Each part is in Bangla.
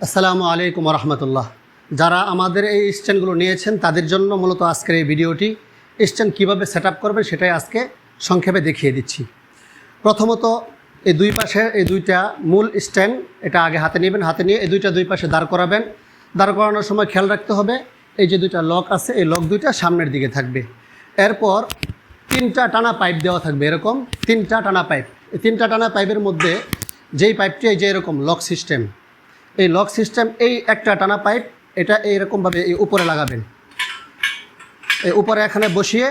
আসসালামু আলাইকুম রহমতুল্লাহ। যারা আমাদের এই স্ট্যান্ডগুলো নিয়েছেন তাদের জন্য মূলত আজকের এই ভিডিওটি। স্ট্যান্ড কীভাবে সেট আপ করবেন সেটাই আজকে সংক্ষেপে দেখিয়ে দিচ্ছি। প্রথমত এই দুই পাশে এই দুইটা মূল স্ট্যান্ড এটা আগে হাতে নেবেন, হাতে নিয়ে এই দুই পাশে দাঁড় করাবেন। দাঁড় করানোর সময় খেয়াল রাখতে হবে এই যে দুইটা লক আছে, এই লক দুইটা সামনের দিকে থাকবে। এরপর তিনটা টানা পাইপ দেওয়া থাকবে, এরকম তিনটা টানা পাইপ। এই তিনটা টানা পাইপের মধ্যে যেই পাইপটি এই যে এরকম লক সিস্টেম, এই লক সিস্টেম এই একটা টানা পাইপ এটা এইরকমভাবে এই উপরে লাগাবেন। এই উপরে এখানে বসিয়ে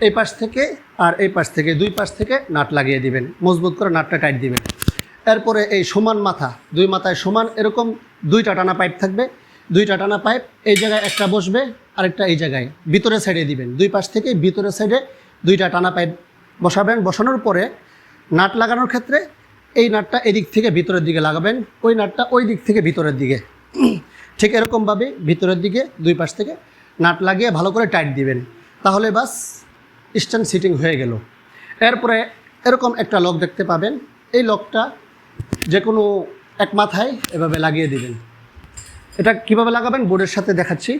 এই পাশ থেকে আর এই পাশ থেকে দুই পাশ থেকে নাট লাগিয়ে দিবেন, মজবুত করে নাটটা টাইট দিবেন। এরপরে এই সমান মাথা, দুই মাথায় সমান এরকম দুইটা টানা পাইপ থাকবে। দুইটা টানা পাইপ এই জায়গায় একটা বসবে, আরেকটা এই জায়গায় ভিতরের সাইডে দিবেন। দুই পাশ থেকে ভিতরের সাইডে দুইটা টানা পাইপ বসাবেন। বসানোর পরে নাট লাগানোর ক্ষেত্রে এই নাটটা এদিক থেকে ভিতরের দিকে লাগাবেন, ওই নাটটা ওই দিক থেকে ভিতরের দিকে। ঠিক এরকমভাবে ভিতরের দিকে দুই পাশ থেকে নাট লাগিয়ে ভালো করে টাইট দিবেন। তাহলে বাস স্ট্যান্ড সিটিং হয়ে গেল। এরপরে এরকম একটা লক দেখতে পাবেন, এই লকটা যে কোনো এক মাথায় এভাবে লাগিয়ে দিবেন। এটা কিভাবে লাগাবেন বোর্ডের সাথে দেখাচ্ছি।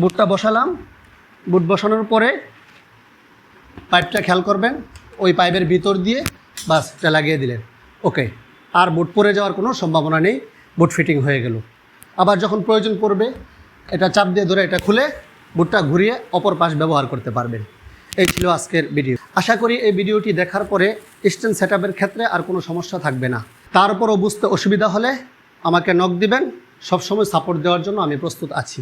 বোর্ডটা বসালাম, বোর্ড বসানোর পরে পাইপটা খেয়াল করবেন, ওই পাইপের ভিতর দিয়ে বাস এটা লাগিয়ে দিলেন। ওকে, আর বোর্ড পরে যাওয়ার কোনো সম্ভাবনা নেই, বোর্ড ফিটিং হয়ে গেল। আবার যখন প্রয়োজন পড়বে এটা চাপ দিয়ে ধরে এটা খুলে বোর্ডটা ঘুরিয়ে অপর পাশ ব্যবহার করতে পারবেন। এই ছিল আজকের ভিডিও। আশা করি এই ভিডিওটি দেখার পরে স্ট্যান্ড সেট আপের ক্ষেত্রে আর কোনো সমস্যা থাকবে না। তারপরও বুঝতে অসুবিধা হলে আমাকে নক দিবেন, সবসময় সাপোর্ট দেওয়ার জন্য আমি প্রস্তুত আছি।